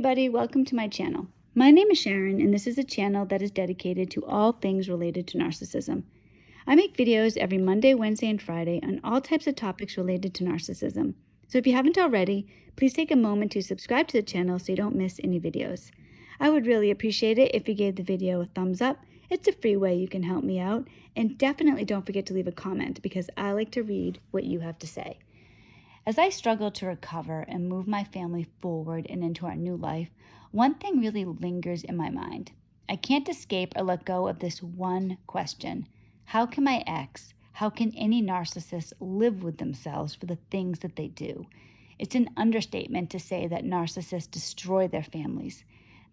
everybody, welcome to my channel. My name is Sharon and this is a channel that is dedicated to all things related to narcissism. I make videos every Monday, Wednesday, and Friday on all types of topics related to narcissism. So if you haven't already, please take a moment to subscribe to the channel so you don't miss any videos. I would really appreciate it if you gave the video a thumbs up. It's a free way you can help me out, and definitely don't forget to leave a comment because I like to read what you have to say. As I struggle to recover and move my family forward and into our new life, one thing really lingers in my mind. I can't escape or let go of this one question. How can my ex, how can any narcissist live with themselves for the things that they do? It's an understatement to say that narcissists destroy their families.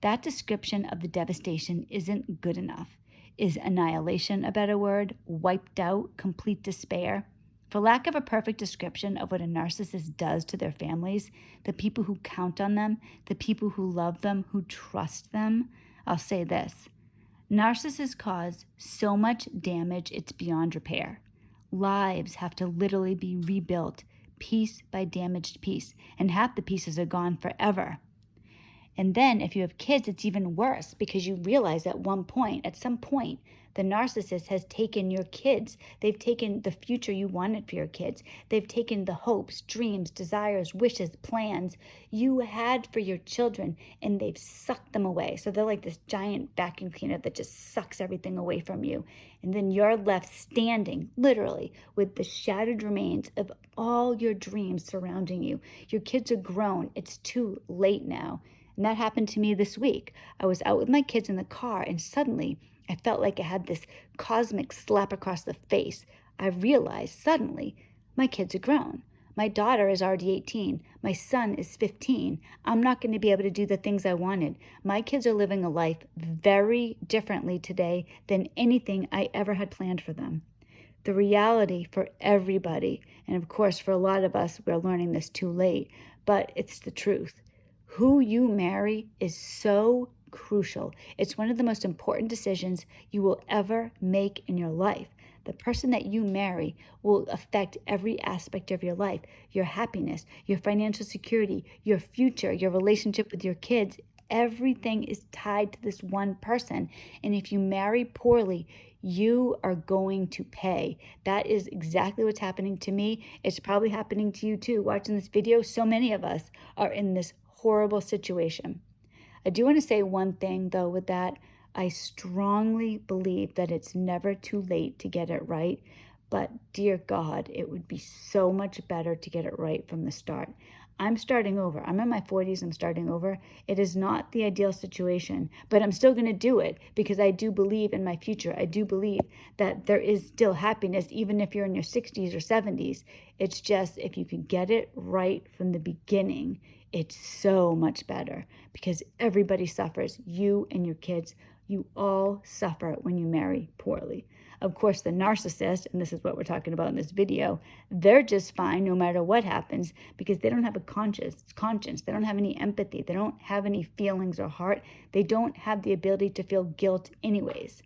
That description of the devastation isn't good enough. Is annihilation a better word? Wiped out, complete despair? For lack of a perfect description of what a narcissist does to their families, the people who count on them, the people who love them, who trust them, I'll say this. Narcissists cause so much damage it's beyond repair. Lives have to literally be rebuilt, piece by damaged piece, and half the pieces are gone forever. And then if you have kids, it's even worse because you realize at some point, the narcissist has taken your kids. They've taken the future you wanted for your kids. They've taken the hopes, dreams, desires, wishes, plans you had for your children, and they've sucked them away. So they're like this giant vacuum cleaner that just sucks everything away from you. And then you're left standing, literally, with the shattered remains of all your dreams surrounding you. Your kids are grown. It's too late now. And that happened to me this week. I was out with my kids in the car, and suddenly I felt like I had this cosmic slap across the face. I realized suddenly my kids are grown. My daughter is already 18. My son is 15. I'm not going to be able to do the things I wanted. My kids are living a life very differently today than anything I ever had planned for them. The reality for everybody, and of course for a lot of us, we're learning this too late, but it's the truth. Who you marry is so crucial. It's one of the most important decisions you will ever make in your life. The person that you marry will affect every aspect of your life, your happiness, your financial security, your future, your relationship with your kids. Everything is tied to this one person. And if you marry poorly, you are going to pay. That is exactly what's happening to me. It's probably happening to you too. Watching this video, so many of us are in this horrible situation. I do want to say one thing though with that. I strongly believe that it's never too late to get it right, but dear God, it would be so much better to get it right from the start. I'm starting over. I'm in my 40s. I'm starting over. It is not the ideal situation, but I'm still going to do it because I do believe in my future. I do believe that there is still happiness even if you're in your 60s or 70s. It's just if you can get it right from the beginning, it's so much better because everybody suffers. You and your kids, you all suffer when you marry poorly. Of course, the narcissist, and this is what we're talking about in this video, they're just fine no matter what happens because they don't have a conscience. They don't have any empathy. They don't have any feelings or heart. They don't have the ability to feel guilt anyways.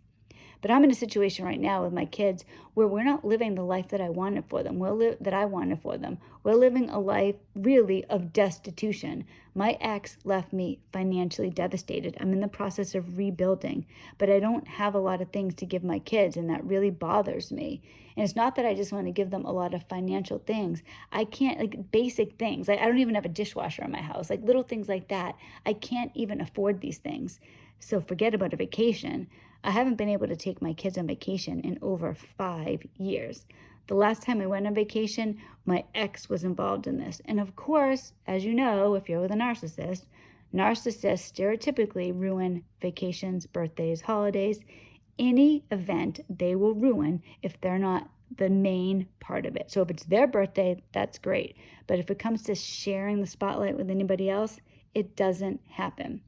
But I'm in a situation right now with my kids where we're not living the life that I wanted for them. We're living a life really of destitution. My ex left me financially devastated. I'm in the process of rebuilding, but I don't have a lot of things to give my kids, and that really bothers me. And it's not that I just want to give them a lot of financial things. I can't, like basic things. Like I don't even have a dishwasher in my house, like little things like that. I can't even afford these things. So forget about a vacation. I haven't been able to take my kids on vacation in over 5 years. The last time I went on vacation, my ex was involved in this. And of course, as you know, if you're with a narcissist, narcissists stereotypically ruin vacations, birthdays, holidays, any event they will ruin if they're not the main part of it. So if it's their birthday, that's great. But if it comes to sharing the spotlight with anybody else, it doesn't happen.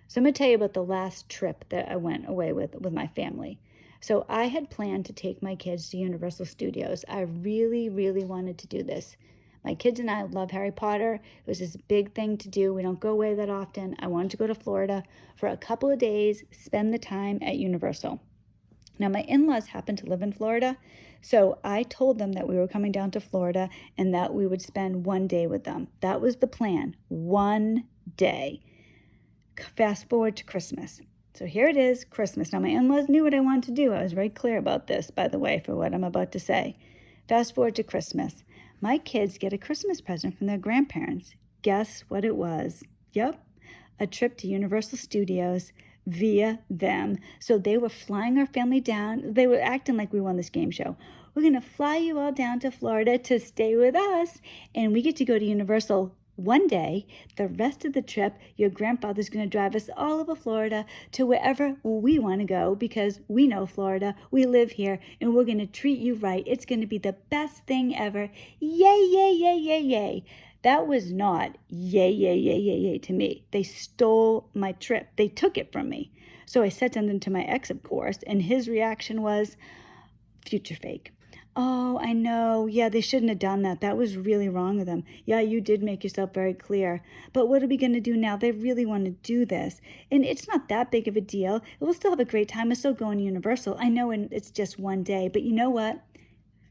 So I'm going to tell you about the last trip that I went away with my family. So I had planned to take my kids to Universal Studios. I really, really wanted to do this. My kids and I love Harry Potter. It was this big thing to do. We don't go away that often. I wanted to go to Florida for a couple of days, spend the time at Universal. Now, my in-laws happen to live in Florida, so I told them that we were coming down to Florida and that we would spend one day with them. That was the plan, one day. Fast forward to Christmas. So here it is, Christmas. Now, my in-laws knew what I wanted to do. I was very clear about this, by the way, for what I'm about to say. Fast forward to Christmas. My kids get a Christmas present from their grandparents. Guess what it was? Yep, a trip to Universal Studios via them. So they were flying our family down. They were acting like we won this game show. We're going to fly you all down to Florida to stay with us. And we get to go to Universal one day. The rest of the trip, your grandfather's going to drive us all over Florida to wherever we want to go because we know Florida. We live here and we're going to treat you right. It's going to be the best thing ever. Yay, yay, yay, yay, yay. That was not yay, yay, yay, yay, yay to me. They stole my trip. They took it from me. So I said something to my ex, of course, and his reaction was future fake. Oh, I know. Yeah, they shouldn't have done that. That was really wrong of them. Yeah, you did make yourself very clear. But what are we going to do now? They really want to do this. And it's not that big of a deal. We'll still have a great time. We're still going to Universal. I know it's just one day. But you know what?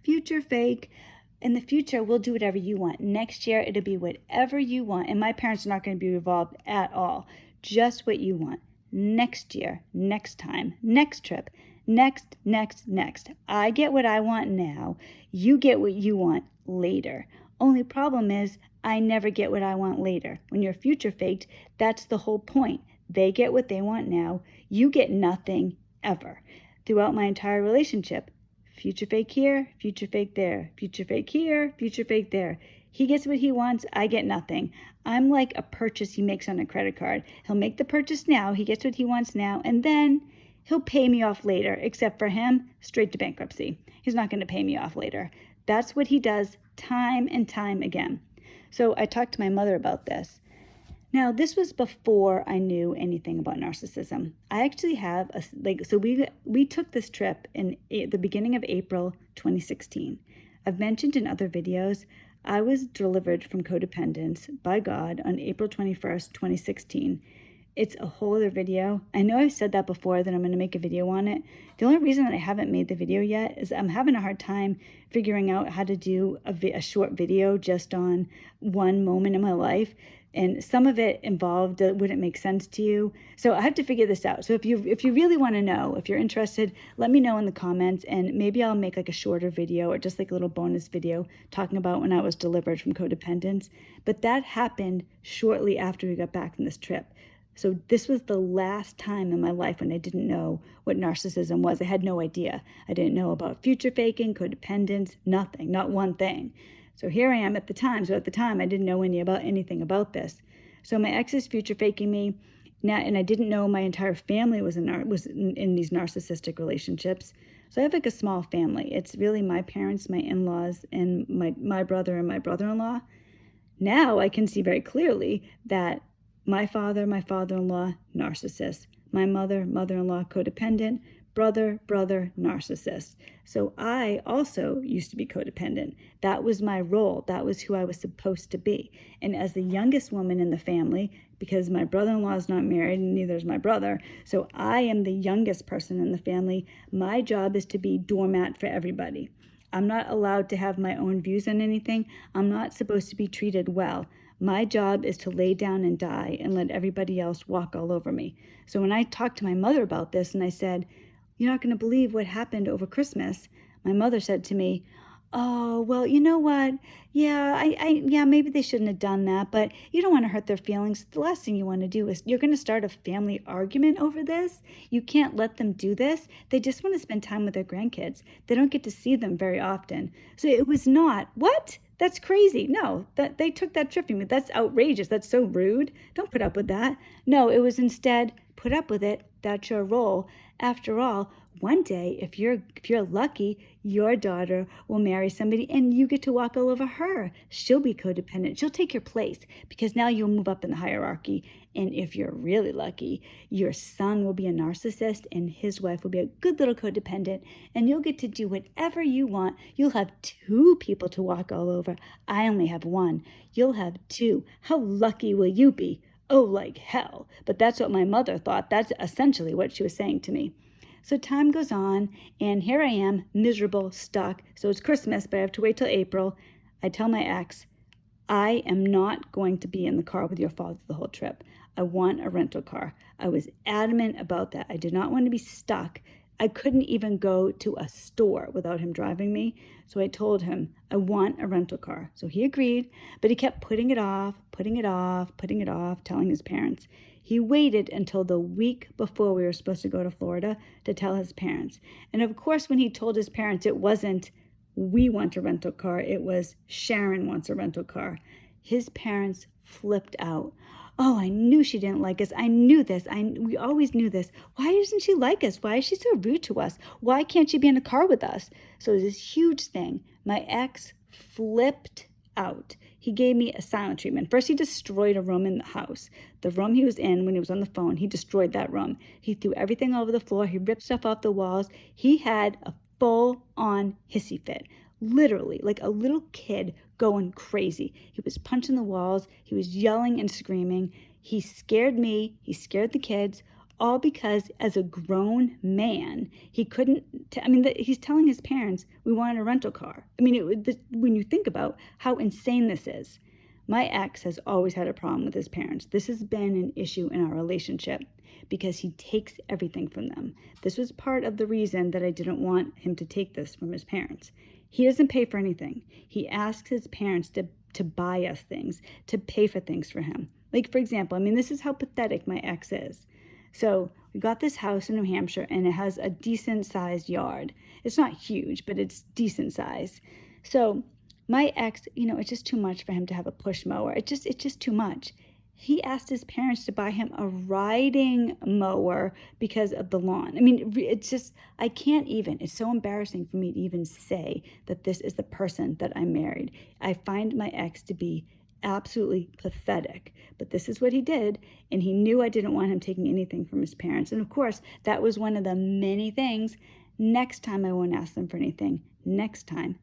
Future fake. In the future, we'll do whatever you want. Next year, it'll be whatever you want. And my parents are not going to be involved at all. Just what you want. Next year, next time, next trip. Next. I get what I want now. You get what you want later. Only problem is I never get what I want later. When you're future faked, that's the whole point. They get what they want now. You get nothing ever. Throughout my entire relationship, future fake here, future fake there, future fake here, future fake there. He gets what he wants. I get nothing. I'm like a purchase he makes on a credit card. He'll make the purchase now. He gets what he wants now. And then he'll pay me off later, except for him, straight to bankruptcy. He's not going to pay me off later. That's what he does time and time again. So I talked to my mother about this. Now, this was before I knew anything about narcissism. I actually have, we took this trip in the beginning of April 2016. I've mentioned in other videos, I was delivered from codependence by God on April 21st, 2016. It's a whole other video. I know I've said that before, that I'm going to make a video on it. The only reason that I haven't made the video yet is I'm having a hard time figuring out how to do a short video just on one moment in my life. And some of it involved that wouldn't make sense to you. So I have to figure this out. So if you really want to know, if you're interested, let me know in the comments, and maybe I'll make like a shorter video or just like a little bonus video talking about when I was delivered from codependence. But that happened shortly after we got back from this trip. So this was the last time in my life when I didn't know what narcissism was. I had no idea. I didn't know about future faking, codependence, nothing, not one thing. So here I am at the time. So at the time, I didn't know anything about this. So my ex is future faking me now, and I didn't know my entire family was in these narcissistic relationships. So I have like a small family. It's really my parents, my in-laws, and my brother and my brother-in-law. Now I can see very clearly that my father, my father-in-law, narcissist. My mother, mother-in-law, codependent. Brother, narcissist. So I also used to be codependent. That was my role. That was who I was supposed to be. And as the youngest woman in the family, because my brother-in-law is not married and neither is my brother, so I am the youngest person in the family. My job is to be doormat for everybody. I'm not allowed to have my own views on anything. I'm not supposed to be treated well. My job is to lay down and die and let everybody else walk all over me. So when I talked to my mother about this and I said, "You're not going to believe what happened over Christmas," my mother said to me, "Oh, well, you know what? Yeah, maybe they shouldn't have done that, but you don't want to hurt their feelings. The last thing you want to do is you're going to start a family argument over this. You can't let them do this. They just want to spend time with their grandkids. They don't get to see them very often." So it was not, "What? That's crazy." No, that they took that trip from me. That's outrageous. That's so rude. Don't put up with that. No, it was instead, put up with it. That's your role. After all, one day, if you're lucky, your daughter will marry somebody and you get to walk all over her. She'll be codependent. She'll take your place because now you'll move up in the hierarchy. And if you're really lucky, your son will be a narcissist and his wife will be a good little codependent, and you'll get to do whatever you want. You'll have two people to walk all over. I only have one. You'll have two. How lucky will you be? Oh, like hell. But that's what my mother thought. That's essentially what she was saying to me. So time goes on, and here I am, miserable, stuck. So it's Christmas, but I have to wait till April. I tell my ex, "I am not going to be in the car with your father the whole trip. I want a rental car. I was adamant about that. I did not want to be stuck. I couldn't even go to a store without him driving me. So I told him, I want a rental car. So he agreed, but he kept putting it off, telling his parents. He waited until the week before we were supposed to go to Florida to tell his parents. And of course, when he told his parents, it wasn't, we want a rental car. It was, Sharon wants a rental car. His parents flipped out. Oh, I knew she didn't like us. I knew this. We always knew this. Why doesn't she like us? Why is she so rude to us? Why can't she be in the car with us? So it was this huge thing. My ex flipped out. He gave me a silent treatment. First, he destroyed a room in the house. The room he was in when he was on the phone, he destroyed that room. He threw everything over the floor. He ripped stuff off the walls. He had a full-on hissy fit. Literally, like a little kid going crazy. He was punching the walls. He was yelling and screaming. He scared me. He scared the kids, all because as a grown man, he couldn't, he's telling his parents, we wanted a rental car. When you think about how insane this is, my ex has always had a problem with his parents. This has been an issue in our relationship because he takes everything from them. This was part of the reason that I didn't want him to take this from his parents. He doesn't pay for anything. He asks his parents to buy us things, to pay for things for him. Like, for example, this is how pathetic my ex is. So we got this house in New Hampshire, and it has a decent-sized yard. It's not huge, but it's decent size. So my ex, it's just too much for him to have a push mower. It's just too much. He asked his parents to buy him a riding mower because of the lawn. It's just, I can't even. It's so embarrassing for me to even say that this is the person that I married. I find my ex to be absolutely pathetic. But this is what he did, and he knew I didn't want him taking anything from his parents. And of course, that was one of the many things. Next time I won't ask them for anything. Next time.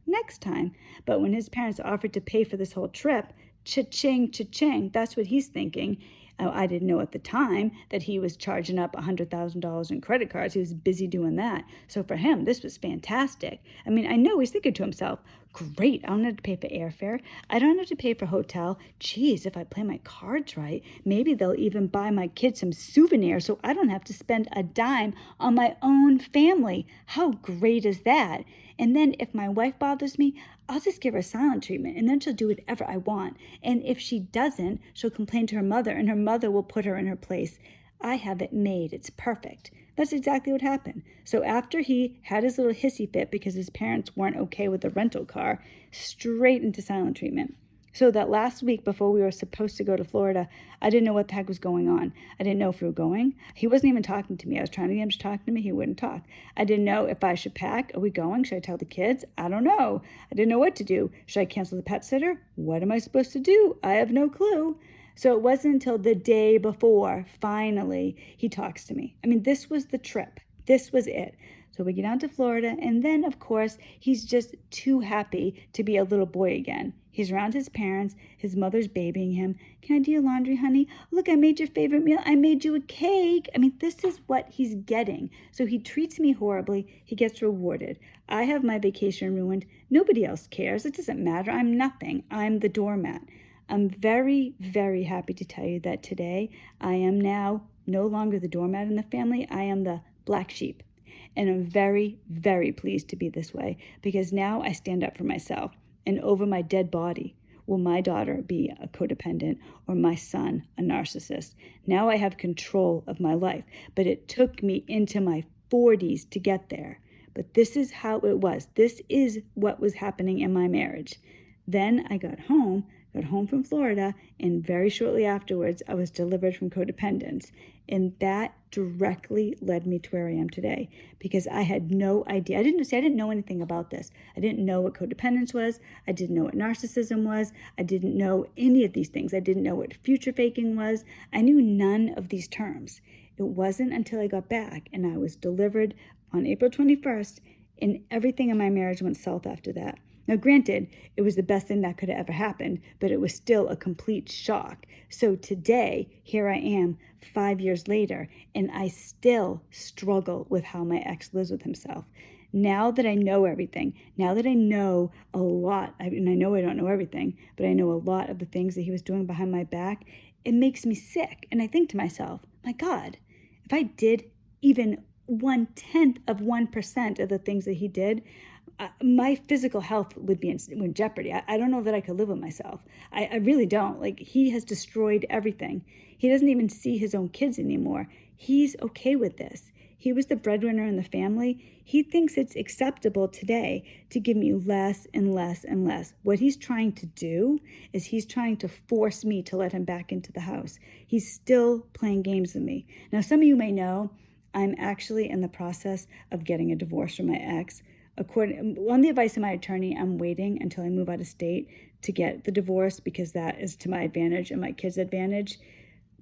But when his parents offered to pay for this whole trip, cha-ching, cha-ching, that's what he's thinking. I didn't know at the time that he was charging up $100,000 in credit cards. He was busy doing that. So for him, this was fantastic. I know he's thinking to himself, great, I don't have to pay for airfare. I don't have to pay for hotel. Geez, if I play my cards right, maybe they'll even buy my kids some souvenirs so I don't have to spend a dime on my own family. How great is that? And then if my wife bothers me, I'll just give her silent treatment, and then she'll do whatever I want. And if she doesn't, she'll complain to her mother, and her mother will put her in her place. I have it made. It's perfect. That's exactly what happened. So after he had his little hissy fit because his parents weren't okay with the rental car, straight into silent treatment. So that last week before we were supposed to go to Florida, I didn't know what the heck was going on. I didn't know if we were going. He wasn't even talking to me. I was trying to get him to talk to me. He wouldn't talk. I didn't know if I should pack. Are we going? Should I tell the kids? I don't know. I didn't know what to do. Should I cancel the pet sitter? What am I supposed to do? I have no clue. So it wasn't until the day before, finally, he talks to me. This was the trip. This was it. So we get down to Florida, and then, of course, he's just too happy to be a little boy again. He's around his parents. His mother's babying him. Can I do your laundry, honey? Look, I made your favorite meal. I made you a cake. This is what he's getting. So he treats me horribly. He gets rewarded. I have my vacation ruined. Nobody else cares. It doesn't matter. I'm nothing. I'm the doormat. I'm very, very happy to tell you that today I am now no longer the doormat in the family. I am the black sheep. And I'm very, very pleased to be this way because now I stand up for myself. And over my dead body will my daughter be a codependent or my son a narcissist. Now I have control of my life, but it took me into my 40s to get there. But this is how it was. This is what was happening in my marriage. Then I got home from Florida, and very shortly afterwards, I was delivered from codependence. And that directly led me to where I am today because I had no idea. I didn't know anything about this. I didn't know what codependence was. I didn't know what narcissism was. I didn't know any of these things. I didn't know what future faking was. I knew none of these terms. It wasn't until I got back and I was delivered on April 21st, and everything in my marriage went south after that. Now, granted, it was the best thing that could have ever happened, but it was still a complete shock. So today, here I am 5 years later, and I still struggle with how my ex lives with himself. Now that I know everything, now that I know a lot, and I know I don't know everything, but I know a lot of the things that he was doing behind my back, it makes me sick. And I think to myself, my God, if I did even 0.1% of the things that he did, my physical health would be in jeopardy. I don't know that I could live with myself. I really don't. Like, he has destroyed everything. He doesn't even see his own kids anymore. He's okay with this. He was the breadwinner in the family. He thinks it's acceptable today to give me less and less and less. What he's trying to do is he's trying to force me to let him back into the house. He's still playing games with me. Now, some of you may know I'm actually in the process of getting a divorce from my ex. On the advice of my attorney, I'm waiting until I move out of state to get the divorce because that is to my advantage and my kids' advantage.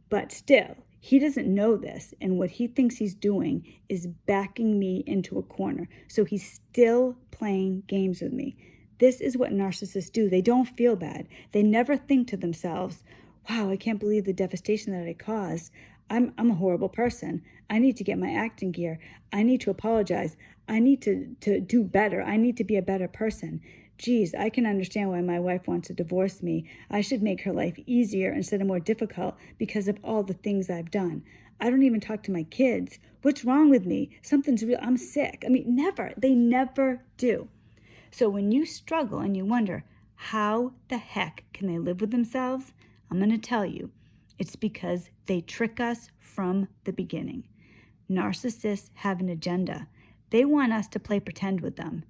But still, he doesn't know this, and what he thinks he's doing is backing me into a corner. So he's still playing games with me. This is what narcissists do. They don't feel bad. They never think to themselves, wow, I can't believe the devastation that I caused. I'm a horrible person. I need to get my act in gear. I need to apologize. I need to do better. I need to be a better person. Geez, I can understand why my wife wants to divorce me. I should make her life easier instead of more difficult because of all the things I've done. I don't even talk to my kids. What's wrong with me? Something's real. I'm sick. I mean, never. They never do. So when you struggle and you wonder, how the heck can they live with themselves? I'm going to tell you, it's because they trick us from the beginning. Narcissists have an agenda. They want us to play pretend with them.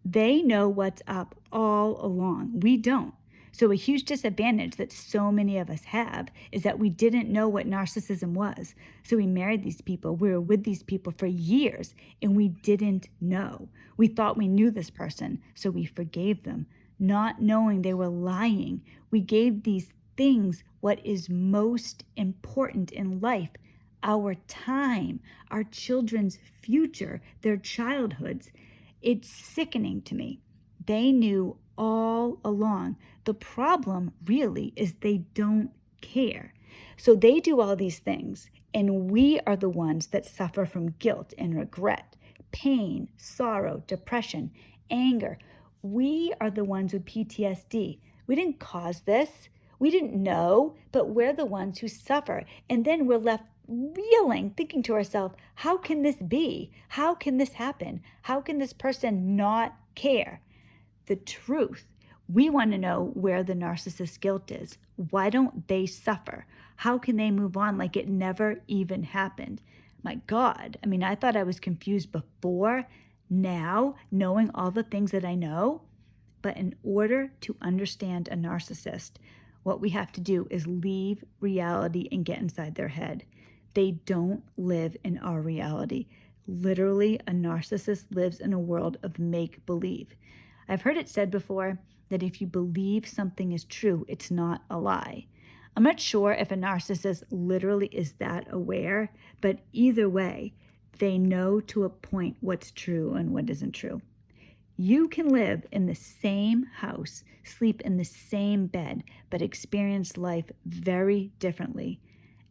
They know what's up all along. We don't. So a huge disadvantage that so many of us have is that we didn't know what narcissism was. So we married these people. We were with these people for years and we didn't know. We thought we knew this person, so we forgave them, not knowing they were lying. We gave these things what is most important in life: our time, our children's future, their childhoods. It's sickening to me. They knew all along. The problem really is they don't care. So they do all these things, and we are the ones that suffer from guilt and regret, pain, sorrow, depression, anger. We are the ones with PTSD. We didn't cause this. We didn't know, but we're the ones who suffer. And then we're left reeling, thinking to ourselves, how can this be? How can this happen? How can this person not care? The truth, we want to know where the narcissist's guilt is. Why don't they suffer? How can they move on like it never even happened? My God, I mean, I thought I was confused before. Now, knowing all the things that I know, but in order to understand a narcissist, what we have to do is leave reality and get inside their head. They don't live in our reality. Literally, a narcissist lives in a world of make-believe. I've heard it said before that if you believe something is true, it's not a lie. I'm not sure if a narcissist literally is that aware, but either way, they know to a point what's true and what isn't true. You can live in the same house, sleep in the same bed, but experience life very differently.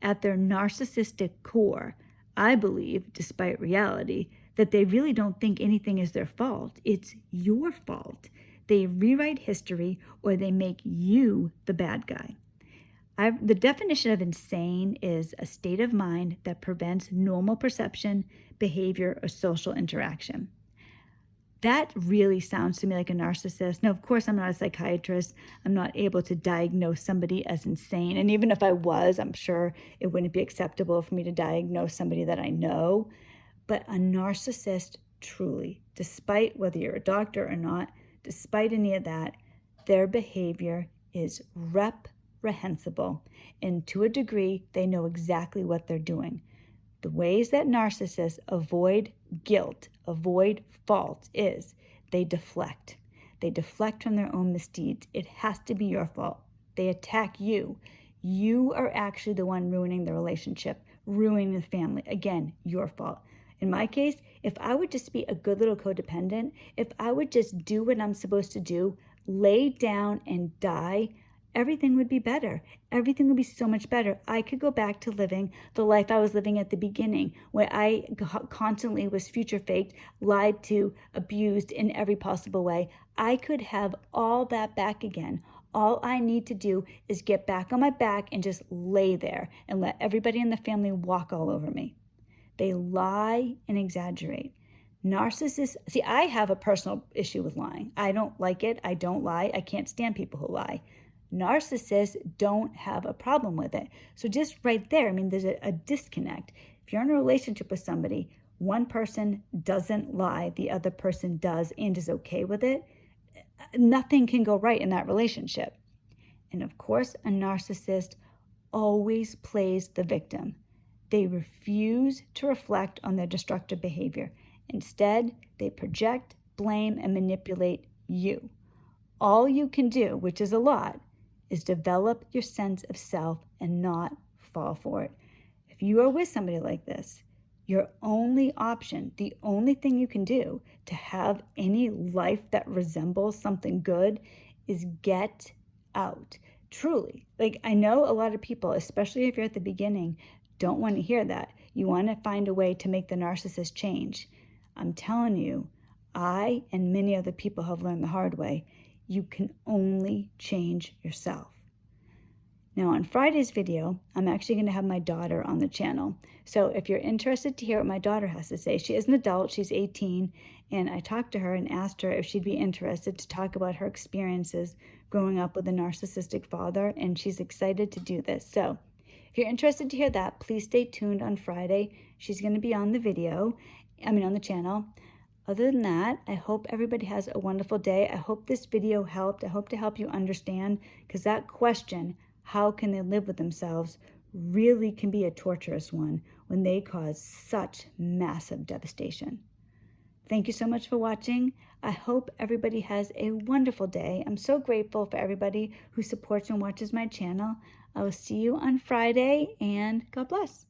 At their narcissistic core, I believe, despite reality, that they really don't think anything is their fault. It's your fault. They rewrite history or they make you the bad guy. The definition of insane is a state of mind that prevents normal perception, behavior, or social interaction. That really sounds to me like a narcissist. Now, of course, I'm not a psychiatrist. I'm not able to diagnose somebody as insane. And even if I was, I'm sure it wouldn't be acceptable for me to diagnose somebody that I know. But a narcissist, truly, despite whether you're a doctor or not, despite any of that, their behavior is reprehensible. And to a degree, they know exactly what they're doing. The ways that narcissists avoid guilt, avoid fault, is they deflect. They deflect from their own misdeeds. It has to be your fault. They attack you. You are actually the one ruining the relationship, ruining the family. Again, your fault. In my case, if I would just be a good little codependent, if I would just do what I'm supposed to do, lay down and die, everything would be better. Everything would be so much better. I could go back to living the life I was living at the beginning, where I constantly was future faked, lied to, abused in every possible way. I could have all that back again. All I need to do is get back on my back and just lay there and let everybody in the family walk all over me. They lie and exaggerate. Narcissists, see, I have a personal issue with lying. I don't like it. I don't lie. I can't stand people who lie. Narcissists don't have a problem with it. So just right there, I mean, there's a disconnect. If you're in a relationship with somebody, one person doesn't lie, the other person does and is okay with it, nothing can go right in that relationship. And of course, a narcissist always plays the victim. They refuse to reflect on their destructive behavior. Instead, they project, blame, and manipulate you. All you can do, which is a lot, is develop your sense of self and not fall for it. If you are with somebody like this, your only option, the only thing you can do to have any life that resembles something good is get out. Truly. Like, I know a lot of people, especially if you're at the beginning, don't want to hear that. You want to find a way to make the narcissist change. I'm telling you, I and many other people have learned the hard way. You can only change yourself. Now, on Friday's video, I'm actually going to have my daughter on the channel. So if you're interested to hear what my daughter has to say, she is an adult, she's 18, and I talked to her and asked her if she'd be interested to talk about her experiences growing up with a narcissistic father, and she's excited to do this. So if you're interested to hear that, please stay tuned on Friday. She's going to be on the channel. Other than that, I hope everybody has a wonderful day. I hope this video helped. I hope to help you understand, because that question, how can they live with themselves, really can be a torturous one when they cause such massive devastation. Thank you so much for watching. I hope everybody has a wonderful day. I'm so grateful for everybody who supports and watches my channel. I will see you on Friday, and God bless.